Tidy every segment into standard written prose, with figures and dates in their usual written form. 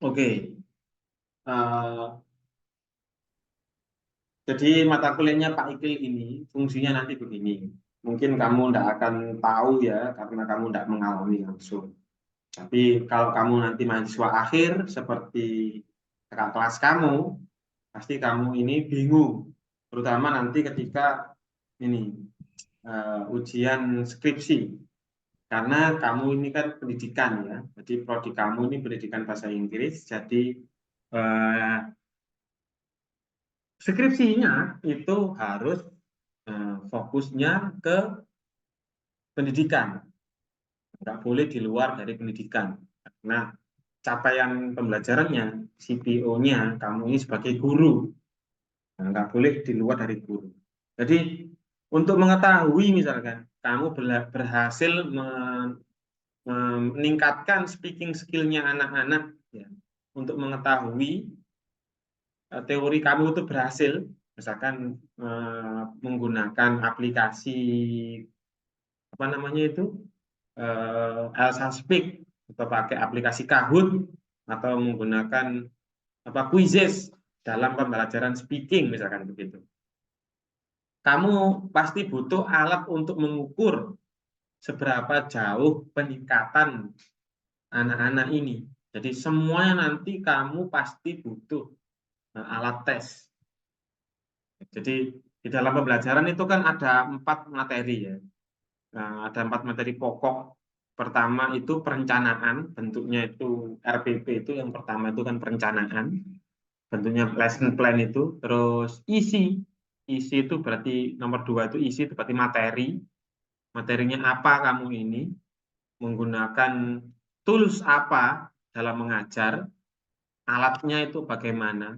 Oke. Jadi mata kuliahnya Pak Ikil ini fungsinya nanti begini. Mungkin kamu tidak akan tahu ya karena kamu tidak mengalami langsung. Tapi kalau kamu nanti mahasiswa akhir seperti kakak kelas kamu, pasti kamu ini bingung. Terutama nanti ketika ini ujian skripsi. Karena kamu ini kan pendidikan ya. Jadi prodi kamu ini pendidikan bahasa Inggris. Jadi eh, skripsinya itu harus fokusnya ke pendidikan, nggak boleh di luar dari pendidikan. Nah, capaian pembelajarannya, CPO-nya, kamu ini sebagai guru, nah, nggak boleh di luar dari guru. Jadi, untuk mengetahui misalkan, kamu berhasil meningkatkan speaking skill-nya anak-anak, ya, untuk mengetahui teori kamu itu berhasil, misalkan menggunakan aplikasi apa namanya itu Elsa Speak atau pakai aplikasi Kahoot atau menggunakan apa quizzes dalam pembelajaran speaking misalkan begitu. Kamu pasti butuh alat untuk mengukur seberapa jauh peningkatan anak-anak ini. Jadi semuanya nanti kamu pasti butuh alat tes. Jadi di dalam pembelajaran itu kan ada 4 materi ya. Nah, ada 4 materi pokok. Pertama itu perencanaan, bentuknya itu RPP itu yang pertama itu kan perencanaan, bentuknya lesson plan itu. Terus isi itu berarti nomor 2 itu isi itu berarti materi, materinya apa kamu ini, menggunakan tools apa dalam mengajar, alatnya itu bagaimana,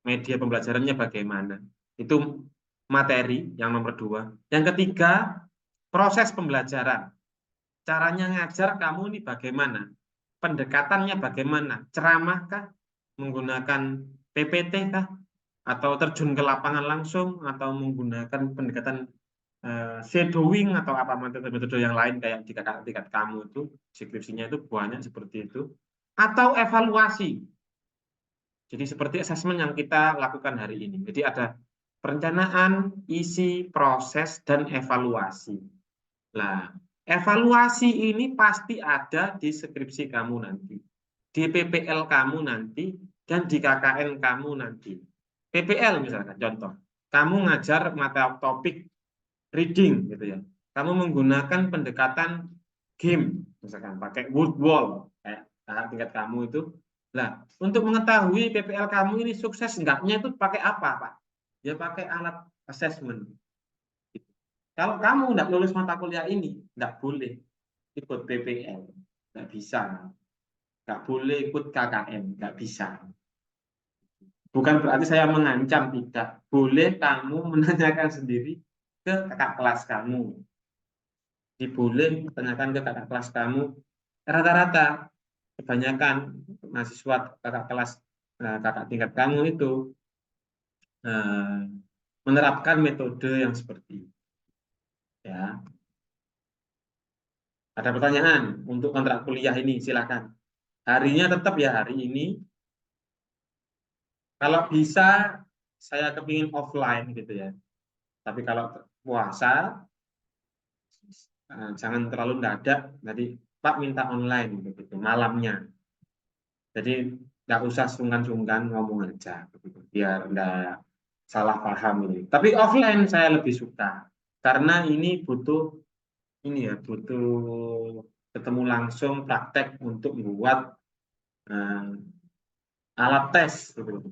media pembelajarannya bagaimana. Itu materi yang nomor 2. Yang ketiga, proses pembelajaran. Caranya ngajar kamu ini bagaimana? Pendekatannya bagaimana? Ceramah kah? Menggunakan PPT kah? Atau terjun ke lapangan langsung? Atau menggunakan pendekatan shadowing atau apa metode-metode yang lain kayak di kakak tingkat kamu itu, skripsinya itu banyak seperti itu. Atau evaluasi. Jadi seperti asesmen yang kita lakukan hari ini. Jadi ada perencanaan, isi, proses, dan evaluasi. Nah, evaluasi ini pasti ada di skripsi kamu nanti, di PPL kamu nanti, dan di KKN kamu nanti. PPL misalkan, contoh, kamu ngajar mata topik reading, gitu ya. Kamu menggunakan pendekatan game, misalkan pakai word wall, kayak tingkat kamu itu. Nah, untuk mengetahui PPL kamu ini sukses enggaknya itu pakai apa, Pak? Ya pakai alat assessment. Kalau kamu tidak lulus mata kuliah ini, tidak boleh ikut PPL, nggak bisa, nggak boleh ikut KKN, nggak bisa. Bukan berarti saya mengancam, tidak. Boleh kamu menanyakan sendiri ke kakak kelas kamu. Boleh tanyakan ke kakak kelas kamu. Rata-rata, kebanyakan mahasiswa kakak kelas, kakak tingkat kamu itu menerapkan metode yang seperti itu. Ya. Ada pertanyaan untuk kontrak kuliah ini, silakan. Harinya tetap ya hari ini. Kalau bisa saya kepingin offline gitu ya. Tapi kalau puasa jangan terlalu mendadak. Jadi Pak minta online gitu malamnya. Jadi nggak usah sungkan-sungkan ngomong aja gitu, biar nggak salah paham ini. Tapi offline saya lebih suka karena ini butuh ini ya butuh ketemu langsung praktek untuk membuat uh, alat tes gitu.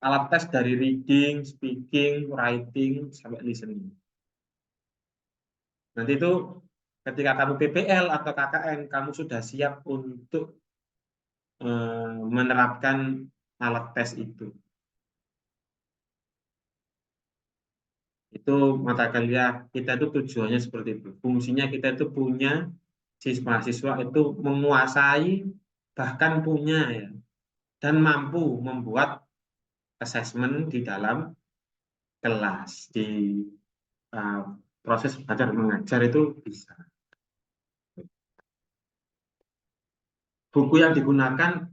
Alat tes dari reading, speaking, writing, sampai listening. Nanti itu ketika kamu PPL atau KKN, kamu sudah siap untuk menerapkan alat tes itu. Itu mata kuliah kita itu tujuannya seperti itu. Fungsinya kita itu punya mahasiswa itu menguasai bahkan punya ya dan mampu membuat asesmen di dalam kelas di uh, proses belajar mengajar itu bisa. buku yang digunakan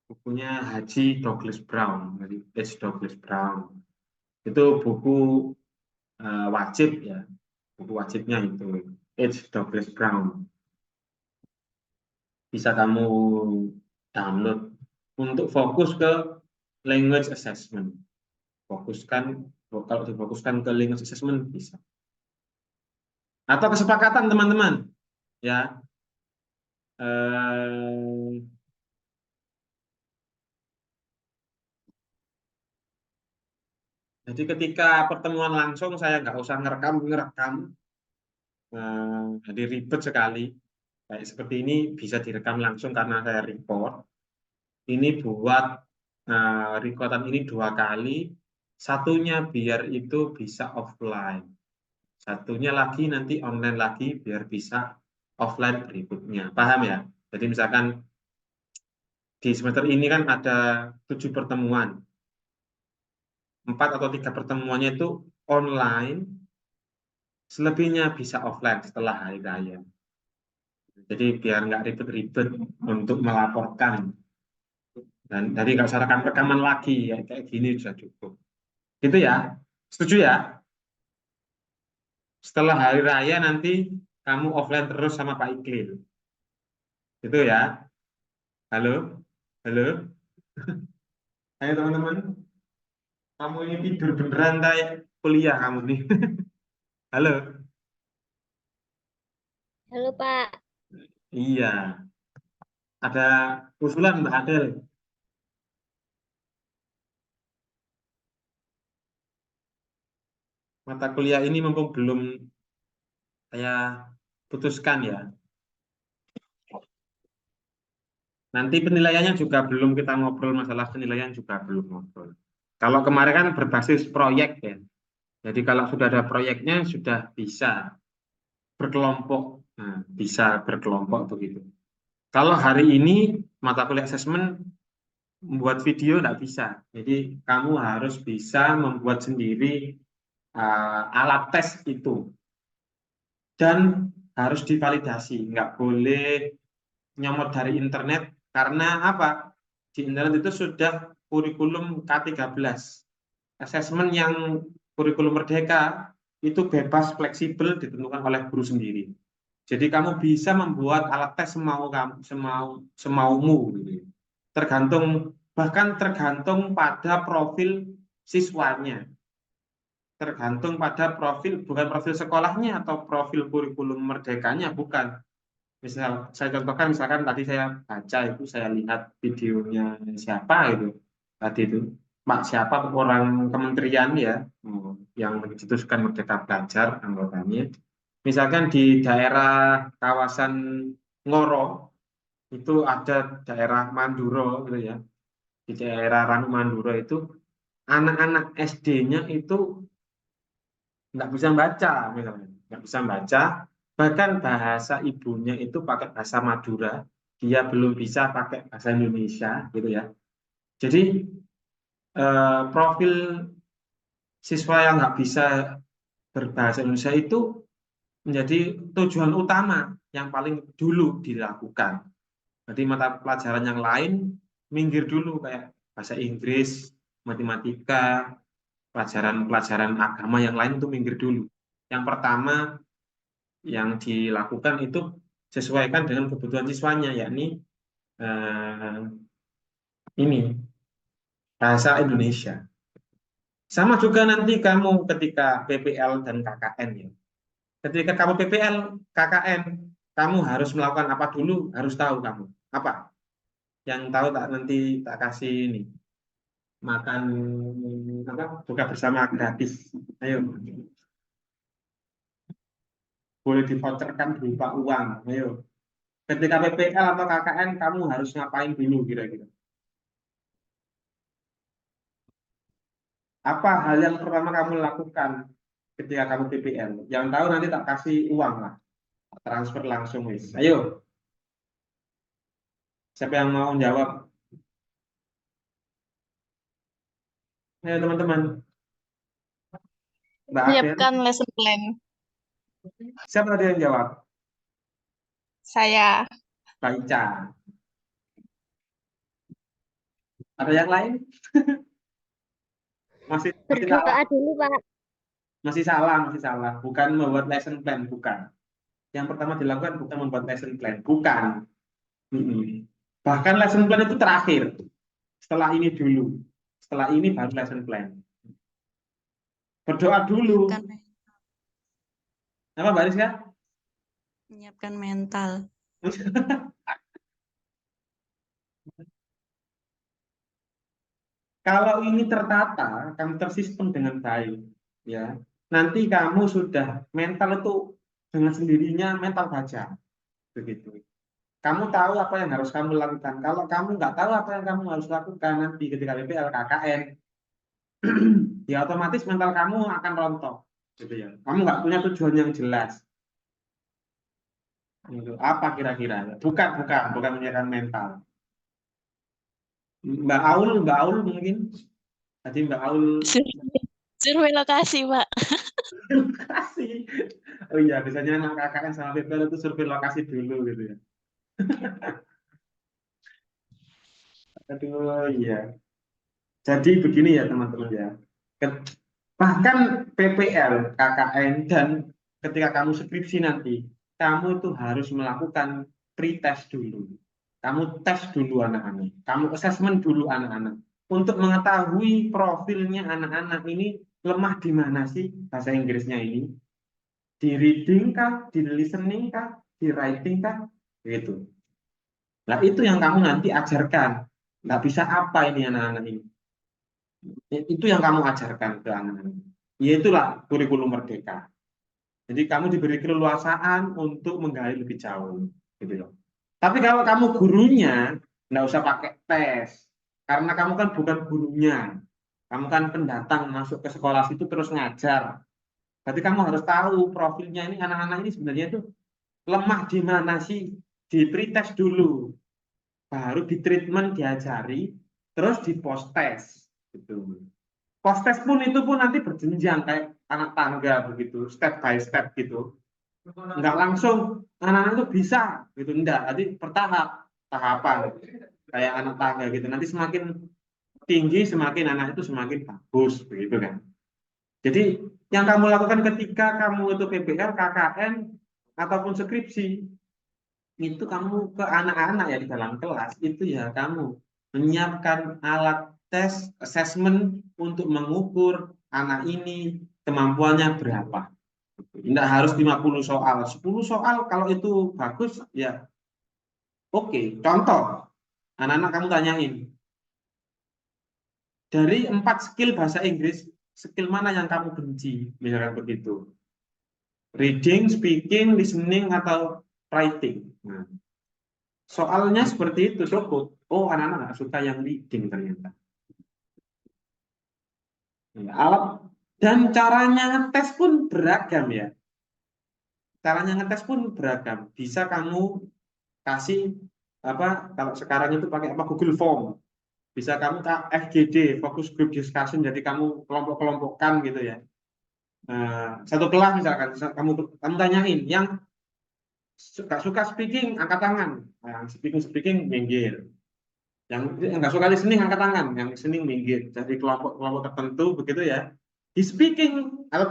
bukunya Haji Douglas Brown, dari H. Douglas Brown. Itu buku wajib ya, buku wajibnya itu H. Douglas Brown. Bisa kamu download untuk fokus ke language assessment. Fokuskan, kalau difokuskan ke language assessment bisa. Atau kesepakatan teman-teman, ya. Eh, jadi ketika pertemuan langsung saya nggak usah ngerekam, jadi ribet sekali. Kayak seperti ini bisa direkam langsung karena saya record. Ini buat recordan ini 2 kali, satunya biar itu bisa offline, satunya lagi nanti online lagi biar bisa offline berikutnya. Paham ya? Jadi misalkan di semester ini kan ada 7 pertemuan, 4 atau 3 pertemuannya itu online, selebihnya bisa offline setelah hari raya. Jadi biar nggak ribet-ribet untuk melaporkan. Dan dari nggak usah rekaman lagi, ya kayak gini sudah cukup. Gitu ya? Setuju ya? Setelah hari raya nanti kamu offline terus sama Pak Iqlil. Gitu ya? Halo? Halo? Ayo teman-teman. Kamu ini tidur beneran kayak kuliah kamu nih. Halo? Halo Pak. Iya. Ada usulan Mbak Adel? Mata kuliah ini mumpung belum saya putuskan ya. Nanti penilaiannya juga belum kita ngobrol, masalah penilaian juga belum ngobrol. Kalau kemarin kan berbasis proyek ya. Jadi kalau sudah ada proyeknya sudah bisa berkelompok. Nah, bisa berkelompok begitu. Kalau hari ini mata kuliah asesmen membuat video tidak bisa. Jadi kamu harus bisa membuat sendiri alat tes itu dan harus divalidasi. Nggak boleh nyomot dari internet karena apa? Di internet itu sudah kurikulum K13. Asesmen yang kurikulum merdeka itu bebas fleksibel ditentukan oleh guru sendiri. Jadi kamu bisa membuat alat tes semau kamu, semaumu gitu. Tergantung, bahkan tergantung pada profil siswanya. Tergantung pada profil, bukan profil sekolahnya atau profil kurikulum merdekanya, bukan. Misal saya contohkan, misalkan tadi saya baca itu, saya lihat videonya siapa itu tadi itu, Pak siapa, orang kementerian ya, yang mencetuskan Merdeka Belajar anggotanya. Misalkan di daerah kawasan Ngoro itu ada daerah Manduro gitu ya, di daerah Ranu Manduro itu anak-anak SD-nya itu nggak bisa baca, misalnya nggak bisa baca, bahkan bahasa ibunya itu pakai bahasa Madura, dia belum bisa pakai bahasa Indonesia gitu ya. Jadi profil siswa yang nggak bisa berbahasa Indonesia itu menjadi tujuan utama yang paling dulu dilakukan. Jadi mata pelajaran yang lain minggir dulu, kayak bahasa Inggris, matematika, pelajaran-pelajaran agama yang lain itu minggir dulu. Yang pertama yang dilakukan itu sesuaikan dengan kebutuhan siswanya, yakni eh, ini bahasa Indonesia. Sama juga nanti kamu ketika PPL dan KKN ya. Ketika kamu PPL, KKN, kamu harus melakukan apa dulu? Harus tahu kamu. Apa? Yang tahu tak nanti tak kasih ini makan apa? Buka bersama gratis. Ayo, boleh divoucherkan berupa uang. Ayo. Ketika PPL atau KKN kamu harus ngapain dulu kira-kira? Apa hal yang pertama kamu lakukan ketika kamu PPL? Yang tahu nanti tak kasih uang lah, transfer langsung wis. Ayo, siapa yang mau jawab? Ayo teman-teman, Mbak Adel, Menyiapkan lesson plan. siapa tadi yang jawab? Saya. Mbak Ica. Ada yang lain? Masih salah, Berdoa dulu, Pak. masih salah. Bukan membuat lesson plan, bukan. Yang pertama dilakukan bukan membuat lesson plan, bukan. Mm-mm. Bahkan lesson plan itu terakhir. Setelah ini dulu. Setelah ini baru lesson plan. Berdoa dulu. Menyiapkan, Apa Mbak Rizka? menyiapkan mental. Kalau ini tertata, kamu tersistem dengan baik, ya. Nanti kamu sudah mental itu dengan sendirinya mental baja, begitu. Kamu tahu apa yang harus kamu lakukan. Kalau kamu nggak tahu apa yang kamu harus lakukan nanti ketika BPL KKN, ya otomatis mental kamu akan rontok, gitu ya. Kamu nggak punya tujuan yang jelas. Gitu. Apa kira-kira? Bukan menyiapkan mental. Mbak Aul mungkin. Tadi Mbak Aul Survei lokasi, Pak. lokasi. Oh iya, biasanya anak KKN sama PPL itu survei lokasi dulu gitu ya. Aduh, iya. Jadi begini ya teman-teman ya. Bahkan PPL, KKN, dan ketika kamu skripsi nanti, kamu itu harus melakukan pre-test dulu. Kamu tes dulu anak-anak. Kamu assessment dulu anak-anak. Untuk mengetahui profilnya anak-anak ini lemah di mana sih bahasa Inggrisnya ini. Di reading kah, di listening kah, di writing kah, gitu. Nah itu yang kamu nanti ajarkan. Nggak bisa apa ini anak-anak ini. Itu yang kamu ajarkan ke anak-anak. Ya itulah kurikulum merdeka. Jadi kamu diberi keleluasaan untuk menggali lebih jauh, gitu loh. Tapi kalau kamu gurunya, nggak usah pakai tes, karena kamu kan bukan gurunya. Kamu kan pendatang masuk ke sekolah situ terus ngajar. Berarti kamu harus tahu profilnya ini anak-anak ini sebenarnya itu lemah di mana sih? Di pretest dulu, baru di treatment diajari, terus di post test. Gitu. Post test pun itu pun nanti berjenjang kayak anak tangga begitu, step by step gitu. Enggak langsung anak-anak itu bisa gitu, enggak. Nanti bertahap, tahapan kayak anak tangga gitu. Nanti semakin tinggi semakin anak itu semakin bagus begitu kan. Jadi yang kamu lakukan ketika kamu itu PBL, KKN ataupun skripsi itu kamu ke anak-anak ya di dalam kelas itu ya kamu menyiapkan alat tes assessment untuk mengukur anak ini kemampuannya berapa. Tidak harus 50 soal, 10 soal kalau itu bagus ya oke. Contoh, anak-anak kamu tanyain dari 4 skill bahasa Inggris, skill mana yang kamu benci, misalkan begitu. Reading, speaking, listening, atau writing. Nah, soalnya seperti itu cukup. Oh, anak-anak nggak suka yang reading ternyata. Ya, alat dan caranya ngetes pun beragam ya. Caranya ngetes pun beragam. Bisa kamu kasih apa? Kalau sekarang itu pakai apa? Google Form. Bisa kamu FGD, Focus Group Discussion. Jadi kamu kelompok-kelompokkan gitu ya. Satu kelas misalkan, kamu tanyain yang suka speaking angkat tangan, yang speaking minggir. Yang nggak suka listening angkat tangan, yang listening minggir. Jadi kelompok-kelompok tertentu begitu ya. Di speaking atau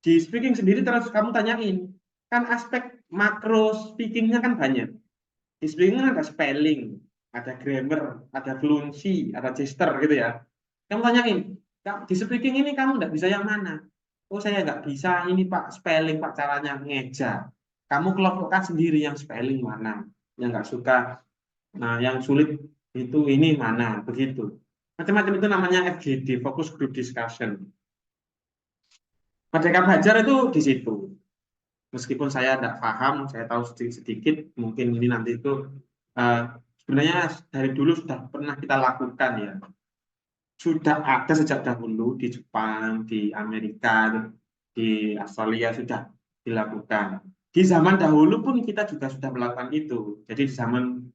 di speaking sendiri terus kamu tanyain. Kan aspek makro speakingnya kan banyak. Di speaking kan ada spelling, ada grammar, ada fluency, ada gesture gitu ya. Kamu tanyain, di speaking ini kamu nggak bisa yang mana? Oh saya nggak bisa ini Pak spelling Pak caranya ngeja. Kamu kelompokkan sendiri yang spelling mana, yang nggak suka. Nah, yang sulit itu ini mana, begitu. Macam-macam itu namanya FGD, Focus Group Discussion. Merdeka Belajar itu di situ. Meskipun saya tidak paham, saya tahu sedikit, mungkin ini nanti itu sebenarnya dari dulu sudah pernah kita lakukan ya. Sudah ada sejak dahulu di Jepang, di Amerika, di Australia sudah dilakukan. Di zaman dahulu pun kita juga sudah melakukan itu. Jadi di zaman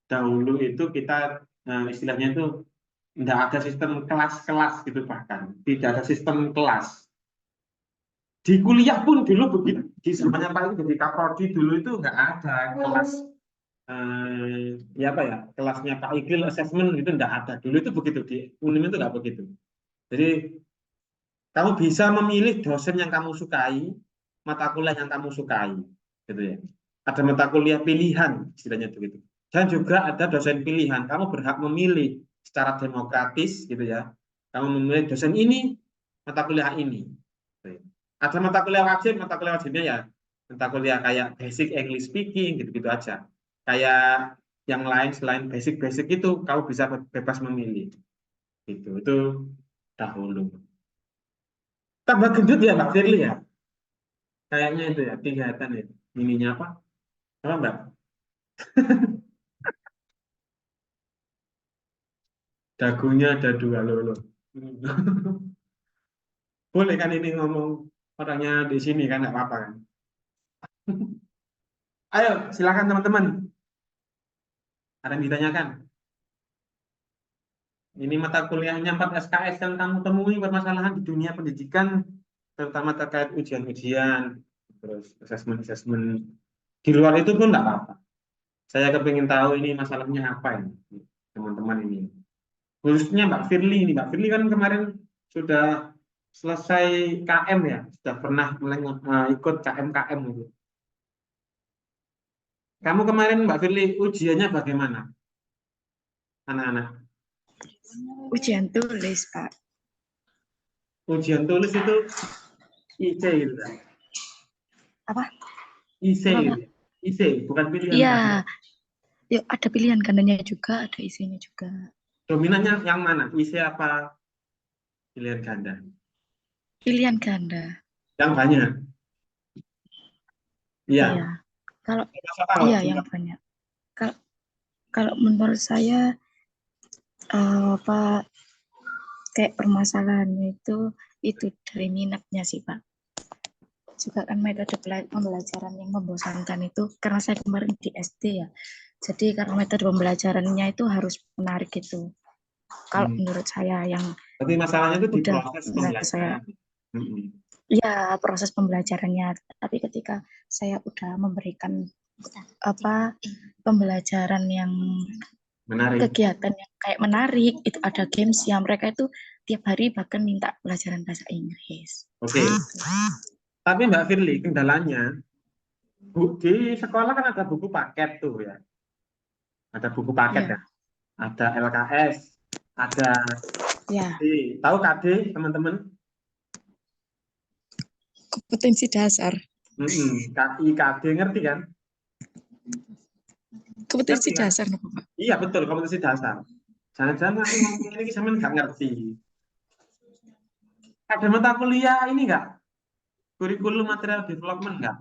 dahulu itu kita istilahnya itu tidak ada sistem kelas-kelas gitu bahkan. Tidak ada sistem kelas. Di kuliah pun dulu begitu. Di zamannya Pak itu jadi Kaprodi dulu itu nggak ada kelas ya apa ya, kelasnya Pak Iqbal assessment itu enggak ada. Dulu itu begitu, di UNIM itu enggak begitu. Jadi kamu bisa memilih dosen yang kamu sukai, mata kuliah yang kamu sukai, gitu ya. Ada mata kuliah pilihan, istilahnya begitu. Dan juga ada dosen pilihan. Kamu berhak memilih secara demokratis, gitu ya. Kamu memilih dosen ini, mata kuliah ini. Gitu ya. Ada mata kuliah wajibnya ya, mata kuliah kayak basic English speaking, gitu-gitu aja. Kayak yang lain selain basic-basic itu, kamu bisa bebas memilih. Gitu. Itu dahulu. Tambah gendut ya Mbak Firly ya? Kayaknya itu ya, kelihatan ya. Ininya apa? Apa Mbak? Dagunya ada dua loh. Boleh kan ini ngomong orangnya di sini kan, nggak apa-apa kan? Ayo, silakan teman-teman. Ada yang ditanyakan? Ini mata kuliahnya 4 SKS yang kamu temui permasalahan di dunia pendidikan, terutama terkait ujian-ujian, terus assessment-assessment. Di luar itu pun nggak apa-apa. Saya kepingin tahu ini masalahnya apa ini, teman-teman ini. Khususnya Mbak Firly ini. Mbak Firly kan kemarin sudah selesai KM ya, sudah pernah ikut KM-KM gitu. Kamu kemarin Mbak Firly ujiannya bagaimana, anak-anak? Ujian tulis, Pak. Ujian tulis itu IC gitu kan? Apa? IC, Apa, gitu. Pak? IC, bukan pilihan. Iya. Kan? Yuk, ada pilihan gandanya juga, ada isinya juga. Dominannya yang mana? IC apa pilihan ganda? Pilihan ganda. Yang banyak. Iya. Iya. Kalau Masuk iya yang banyak. Kalau menurut saya apa kayak permasalahannya itu dari minatnya sih, Pak. Juga kan metode pembelajaran yang membosankan itu karena saya kemarin di SD ya. Jadi karena metode pembelajarannya itu harus menarik gitu. Kalau menurut saya yang Tapi masalahnya itu di udah proses saya pembelajaran. ya proses pembelajarannya, tapi ketika saya udah memberikan apa pembelajaran yang Menarik. kegiatan yang kayak menarik, itu ada games yang mereka itu tiap hari bahkan minta pelajaran bahasa Inggris. Oke. Tapi Mbak Firly, kendalanya di sekolah kan ada buku paket tuh ya. Ada buku paket Ya. ya. Ada LKS, ada Ya. KD. Tahu KD, teman-teman? Kompetensi dasar. KD ngerti kan? Kompetensi Ngerti kan? dasar, Pak. Iya betul, kompetensi dasar. Jangan-jangan aku ngomong ini sama nggak ngerti. Ada mata kuliah ini nggak? Kurikulum material development nggak?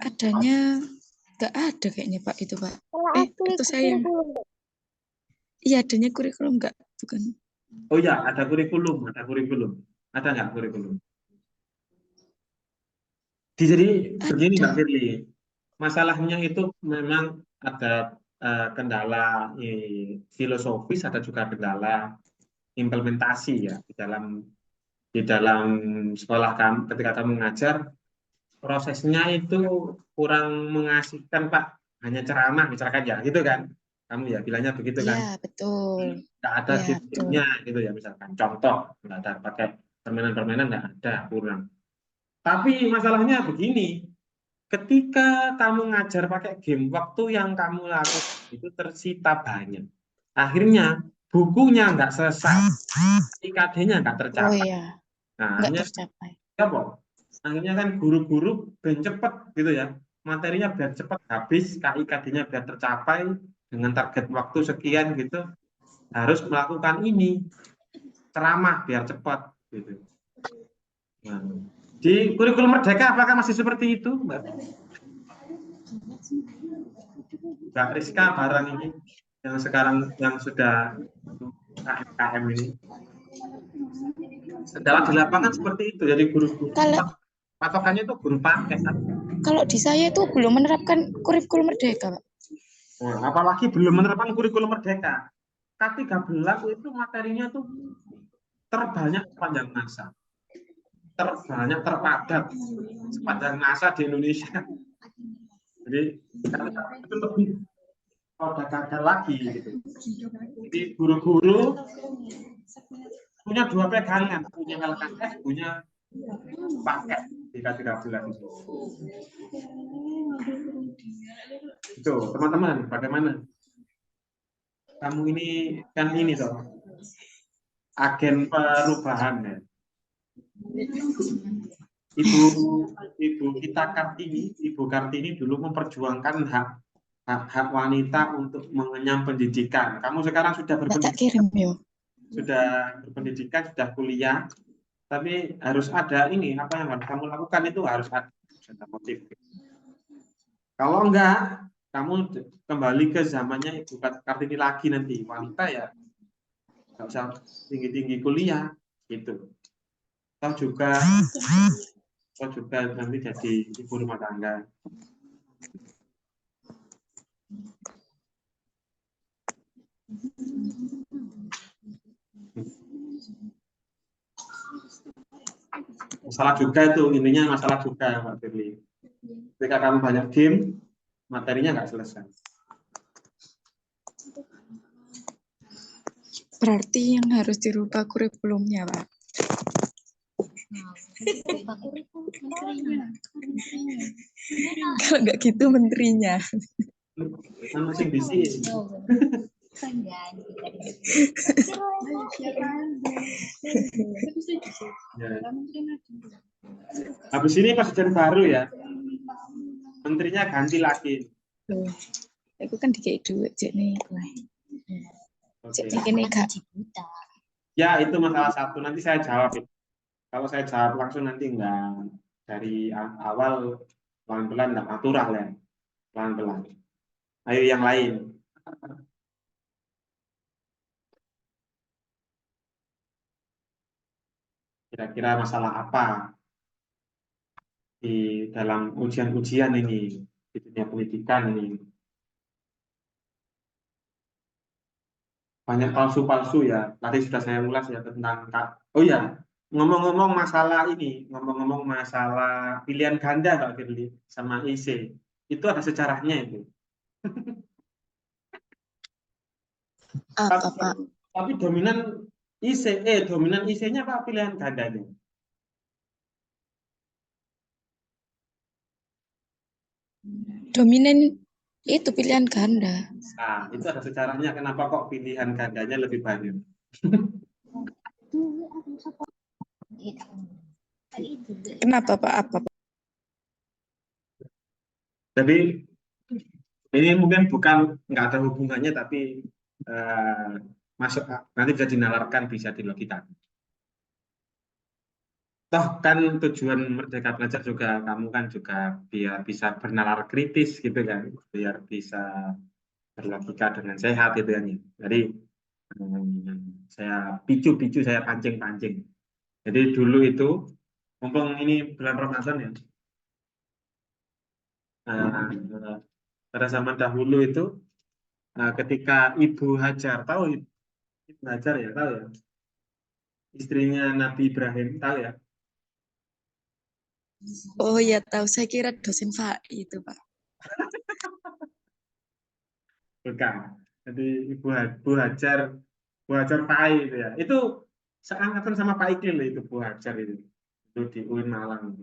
Adanya nggak ada kayaknya Pak itu Pak. Itu saya. Iya adanya kurikulum nggak? Bukan. Oh ya, ada kurikulum. Ada nggak kurikulum? Jadi begini Mbak Firly, masalahnya itu memang ada kendala filosofis, ada juga kendala implementasi ya di dalam sekolah kamu. Ketika kamu mengajar, prosesnya itu kurang mengasihkan Pak, hanya ceramah misalkan ya, gitu kan? Kamu ya bilangnya begitu kan? Iya betul. Nggak ada detailnya gitu ya, misalkan contoh nggak ada pakai permainan-permainan, nggak ada, kurang. Tapi masalahnya begini, ketika kamu ngajar pakai game, waktu yang kamu lakukan itu tersita banyak. Akhirnya bukunya nggak selesai, IKD-nya nggak Oh tercapai. iya. Nah, Nggak akhirnya tercapai. apa? Akhirnya kan guru-guru ben cepet gitu ya, materinya biar cepet habis, KIKD-nya biar tercapai dengan target waktu sekian gitu, harus melakukan ini ceramah biar cepat gitu. Nah, di kurikulum Merdeka apakah masih seperti itu, Mbak? Mbak Rizka barang ini yang sekarang yang sudah KM ini. Dalam di lapangan seperti itu, jadi guru-guru patokannya itu guru paket. Kalau di saya itu belum menerapkan kurikulum Merdeka, Pak. Nah, apalagi belum menerapkan kurikulum Merdeka. K13 itu materinya tuh terbanyak sepanjang masa. terbanyak, terpadat sepanjang masa di Indonesia. Jadi itu lebih udah gagal lagi gitu. Jadi guru-guru punya dua pegangan, punya LKS, punya paket di K13 itu. Itu teman-teman, bagaimana? Kamu ini kan ini toh agen perubahan ya. Ibu kita Kartini, Ibu Kartini dulu memperjuangkan hak wanita untuk mengenyam pendidikan. Kamu sekarang sudah berpendidikan, sudah berpendidikan, sudah kuliah, tapi harus ada ini apa yang harus kamu lakukan itu harus ada motif. Kalau enggak, kamu kembali ke zamannya Ibu Kartini lagi nanti wanita ya nggak usah tinggi-tinggi kuliah gitu. Atau juga nanti jadi ibu rumah tangga. Masalah juga itu, intinya masalah juga Pak Firly. Ketika kamu banyak game, materinya nggak selesai. Berarti yang harus dirubah kurikulumnya, Pak. Kalau nggak gitu menterinya. Kan masih bisi. Ya. Habis ini presiden baru ya, menterinya ganti lagi. Aku kan dikei duit cek nih. Cek Oke. ini Kak. Ya itu masalah satu, nanti saya jawab itu. Kalau saya jawab langsung nanti enggak dari awal pelan-pelan enggak natural ya, pelan-pelan. Ayo yang lain. Kira-kira masalah apa di dalam ujian-ujian ini di dunia pendidikan ini? Banyak palsu-palsu ya. Tadi sudah saya ulas ya tentang oh ya, ngomong-ngomong masalah ini, ngomong-ngomong masalah pilihan ganda Pak Firly sama IC. Itu ada sejarahnya itu. Apa, Pak? Tapi dominan dominan IC-nya Pak pilihan gandanya. Dominan itu pilihan ganda. Nah, itu ada sejarahnya kenapa kok pilihan gandanya lebih banyak. Kenapa, Pak? Apa? Jadi ini mungkin bukan nggak ada hubungannya tapi masuk nanti bisa dinalarkan bisa di logika. Toh kan tujuan Merdeka Belajar juga kamu kan juga biar bisa bernalar kritis gitu kan, biar bisa berlogika dengan sehat gitu kan. Jadi saya picu-picu, saya pancing-pancing. Jadi dulu itu, mumpung ini bulan Ramadan ya, pada zaman dahulu itu, ketika Ibu Hajar, tahu Ibu Hajar ya, tahu ya, istrinya Nabi Ibrahim, tahu ya? Oh ya tahu, saya kira dosen FAI itu, Pak. Bukan. Jadi Ibu Hajar Pai itu ya. Itu seangkatan sama Pak Ikil itu Bu Hajar itu. Itu di UIN Malang.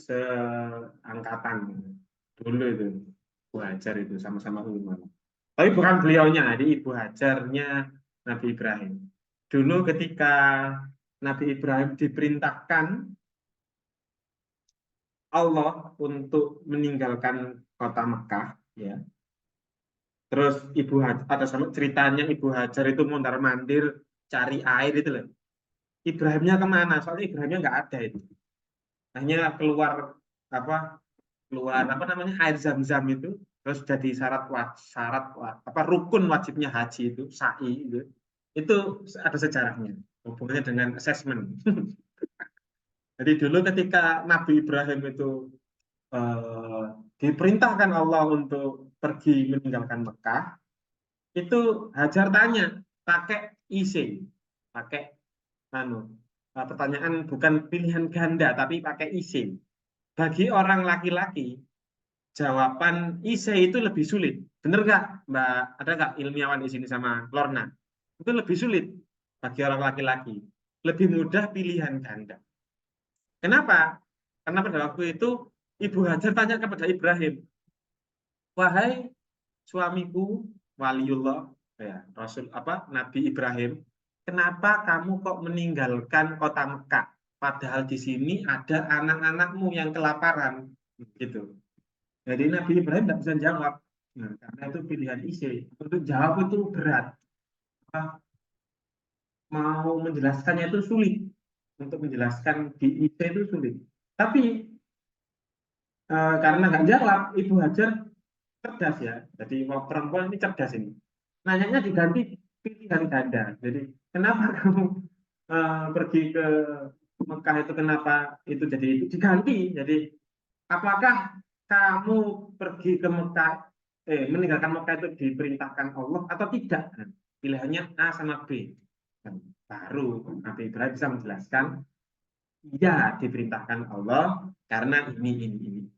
Seangkatan dulu itu Bu Hajar itu sama-sama UIN Malang. Tapi bukan beliaunya, jadi Ibu Hajarnya Nabi Ibrahim. Dulu ketika Nabi Ibrahim diperintahkan Allah untuk meninggalkan kota Mekah, ya. Terus ada sama ceritanya Ibu Hajar itu mondar-mandir cari air itu loh. Ibrahimnya kemana? Soalnya Ibrahimnya nggak ada itu. Hanya keluar apa namanya air zam-zam itu, terus jadi rukun wajibnya haji itu sa'i itu ada sejarahnya hubungannya dengan assessment. Jadi dulu ketika Nabi Ibrahim itu diperintahkan Allah untuk pergi meninggalkan Mekah, itu Hajar tanya pakai IC, pakai pertanyaan bukan pilihan ganda, tapi pakai isi. Bagi orang laki-laki, jawaban isi itu lebih sulit. Bener nggak, Mbak? Ada nggak ilmiawan di sini sama Lorna? Itu lebih sulit bagi orang laki-laki. Lebih mudah pilihan ganda. Kenapa? Karena pada waktu itu Ibu Hajar tanya kepada Ibrahim, wahai suamiku waliullah, ya, Rasul apa Nabi Ibrahim, kenapa kamu kok meninggalkan kota Mekah? Padahal di sini ada anak-anakmu yang kelaparan, gitu. Jadi Nabi Ibrahim tidak bisa jawab. Nah, karena itu pilihan isi. Untuk jawab itu berat. Mau menjelaskannya itu sulit. Untuk menjelaskan di isi itu sulit. Tapi karena nggak jawab, Ibu Hajar cerdas ya. Jadi perempuan ini cerdas ini. Nanyanya diganti pilihan ganda. Jadi kenapa kamu pergi ke Mekah itu, kenapa itu jadi itu diganti. Jadi apakah kamu pergi ke Mekah, meninggalkan Mekah itu diperintahkan Allah atau tidak? Nah, pilihannya A sama B. Dan baru Nabi Ibrahim bisa menjelaskan, iya diperintahkan Allah karena ini.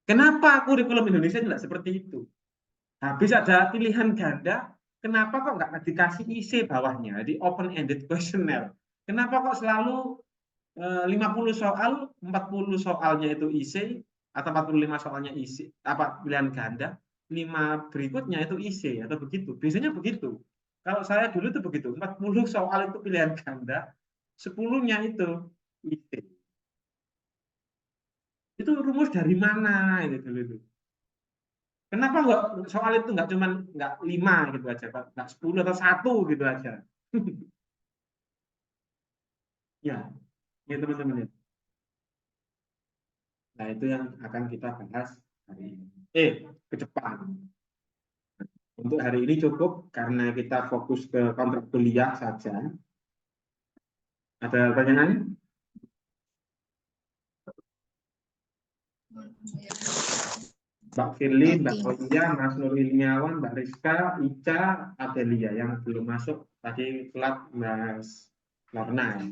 Kenapa kurikulum Indonesia tidak seperti itu? Habis ada pilihan ganda, kenapa kok nggak dikasih isi bawahnya di open-ended questionnaire? Kenapa kok selalu 50 soal, 40 soalnya itu isi, atau 45 soalnya isi, apa pilihan ganda, 5 berikutnya itu isi, atau begitu. Biasanya begitu. Kalau saya dulu itu begitu, 40 soal itu pilihan ganda, 10-nya itu isi. Itu rumus dari mana itu dulu itu? Kenapa nggak soal itu nggak cuma nggak 5 gitu aja, Pak? Nggak 10 atau 1 gitu aja. Ya, ya teman-teman. Ya. Nah, itu yang akan kita bahas hari ini. Ke depan. Untuk hari ini cukup karena kita fokus ke kontrak kuliah saja. Ada pertanyaan? Mbak Firly, Mbak Olia, Mas Nur Ilmiawan, Mbak Rizka, Ica, Adelia yang belum masuk tadi telat Mas Lorna.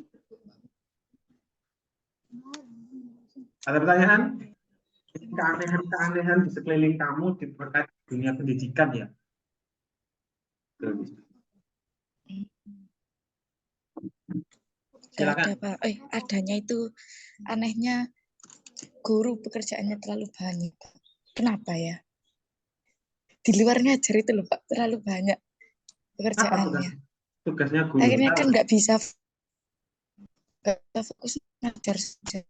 Ada pertanyaan? Keanehan-keanehan di sekeliling kamu di terkait dunia pendidikan ya? Gak Silakan. ada Pak. Adanya itu anehnya guru pekerjaannya terlalu banyak. Kenapa ya? Di luar ngajar itu loh Pak, terlalu banyak pekerjaannya. Tugasnya guru? Akhirnya kan nggak bisa fokus ngajar saja.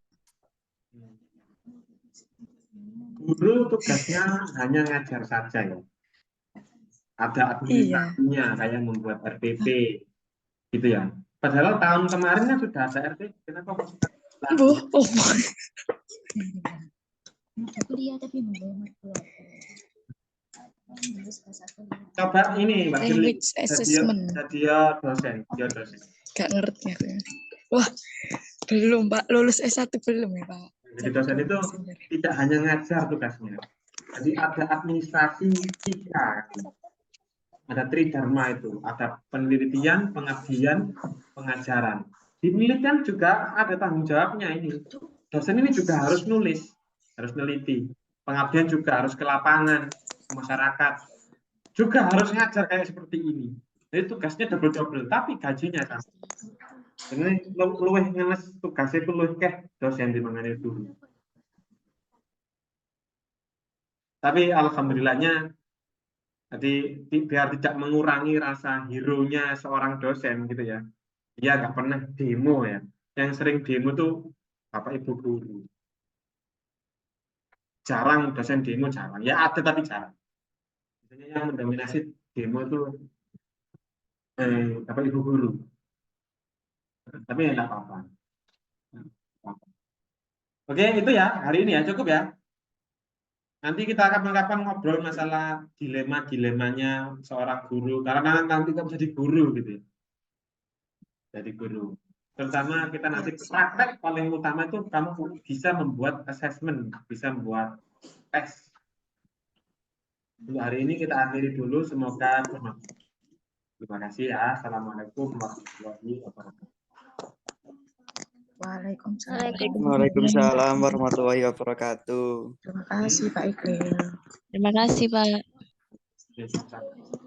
Guru tugasnya hanya ngajar saja ya. Ada Iya. administrasinya kayak membuat RPP gitu ya. Padahal tahun kemarin kan sudah ada RPP. Kenapa masih coba ini Mbak Firly, language assessment. dia dosen. Gak ngerti aku. Wah, belum Pak, lulus S1 belum ya Pak. Jadi dosen itu tidak hanya ngajar tugasnya. Jadi ada administrasi 3. Ada tridharma itu, ada penelitian, pengabdian, pengajaran. Di penelitian juga ada tanggung jawabnya ini. Dosen ini juga harus nulis, harus neliti. Pengabdian juga harus ke lapangan, ke masyarakat. Juga harus ngajar kayak seperti ini. Jadi tugasnya double-double, tapi gajinya sama. Ini luwih ngenes tugasnya itu luwih keh dosen di mangane dulu. Tapi alhamdulillahnya, jadi biar tidak mengurangi rasa hero-nya seorang dosen gitu ya. Dia nggak pernah demo ya. Yang sering demo tuh Bapak Ibu guru. Jarang dosen demo, jarang. Ya ada tapi jarang. Biasanya yang mendominasi demo itu Bapak Ibu guru. Tapi ya nggak apa-apa. Oke, itu ya hari ini ya cukup ya. Nanti kita kapan-kapan ngobrol masalah dilema-dilemanya seorang guru. Karena nanti kamu jadi guru gitu ya. Jadi guru. Terutama kita nanti praktek paling utama itu kamu bisa membuat assessment, bisa membuat tes. Untuk hari ini kita akhiri dulu. Semoga bermanfaat. Terima kasih ya. Assalamualaikum warahmatullahi wabarakatuh. Waalaikumsalam. Waalaikumsalam warahmatullahi wabarakatuh. Terima kasih Pak Iqril. Terima kasih, Pak. Ya, silakan.